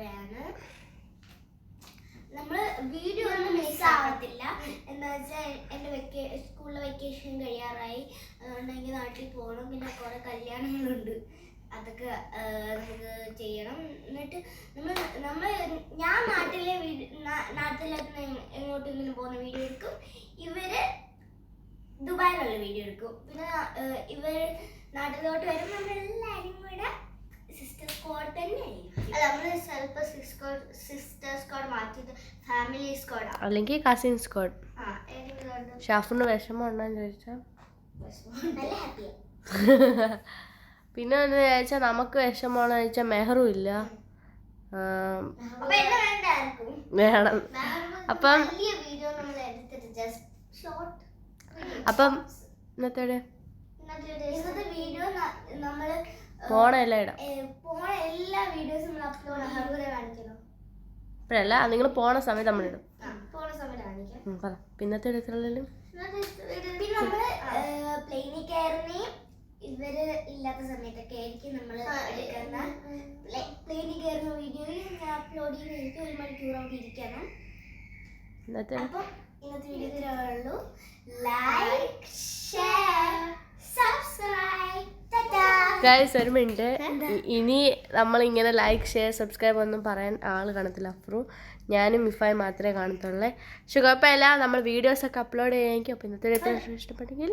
പോവുകയാണ്. നമ്മൾ വീഡിയോ ഒന്നും മിസ്സാവത്തില്ല. എന്താ വെച്ചാൽ എൻ്റെ സ്കൂളിലെ വെക്കേഷൻ കഴിയാറായി. അതുകൊണ്ട് എനിക്ക് നാട്ടിൽ പോകണം. പിന്നെ കുറേ കല്യാണങ്ങളുണ്ട്, അതൊക്കെ നമുക്ക് ചെയ്യണം. എന്നിട്ട് ഞാൻ നാട്ടിലേക്ക് എങ്ങോട്ടെങ്കിലും പോകുന്ന വീഡിയോ എടുക്കും. ഇവര് ദുബായിലുള്ള വീഡിയോ എടുക്കും. പിന്നെ ഇവർ നാട്ടിലോട്ട് വരും. നമ്മളെല്ലാവരും കൂടെ സിസ്റ്റർ സ്ക്വാഡ് തന്നെ ആയിരിക്കും. നമ്മൾ ചിലപ്പോൾ സിസ്റ്റർ സ്ക്വാഡ് മാറ്റിയിട്ട് ഫാമിലി സ്ക്വാഡ് അല്ലെങ്കിൽ കസിൻ സ്ക്വാഡ്. ഷാഫിന് വിഷമം ഉണ്ടോന്ന് ചോദിച്ചാൽ നല്ല ഹാപ്പിയാണ്. പിന്നെ എന്ന് ചോദിച്ചാൽ നമുക്ക് വിഷമമാണെന്ന് ചോദിച്ചാൽ മെഹറും ഇല്ല. വേണം. അപ്പം ഇന്നത്തെ വീഡിയോ നമ്മൾ പോണ എല്ലാം ഇടാം. എല്ലാ വീഡിയോസും നമ്മൾ അപ്ലോഡ് കാണിക്കണം. ഇപ്പഴല്ല, നിങ്ങൾ പോണ സമയത്ത് നമ്മളിടും. പോണ സമയത്ത് കാണിക്കാം. പറ പിന്നത്തെ എടുത്തുള്ളൂ. പിന്നെ നമ്മള് പ്ലെയിനിൽ കയറുന്നേയും ഇവര് ഇല്ലാത്ത സമയത്തൊക്കെ ആയിരിക്കും നമ്മൾ എടുക്കുന്ന പ്ലെയിനിൽ കയറുന്ന വീഡിയോയിൽ ഞാൻ അപ്ലോഡ് ചെയ്യുന്ന 1 മണിക്കൂർ അവിടെ ഇരിക്കണം. അപ്പം ഇന്നത്തെ വീഡിയോ ഇത്രയുള്ളൂ. Like, share, subscribe. ഗൈസ് ഒരു മിനിറ്റ്, ഇനി നമ്മളിങ്ങനെ ലൈക്ക് ഷെയർ സബ്സ്ക്രൈബ് ഒന്നും പറയാൻ ആൾ കാണത്തില്ല. അഫ്രു ഞാനും മിഫായി മാത്രമേ കാണത്തുള്ളൂ. പക്ഷെ കുഴപ്പമില്ല, നമ്മൾ വീഡിയോസൊക്കെ അപ്ലോഡ് ചെയ്യാമെങ്കിൽ. അപ്പോൾ ഇന്നത്തെ ഇഷ്ടപ്പെട്ടെങ്കിൽ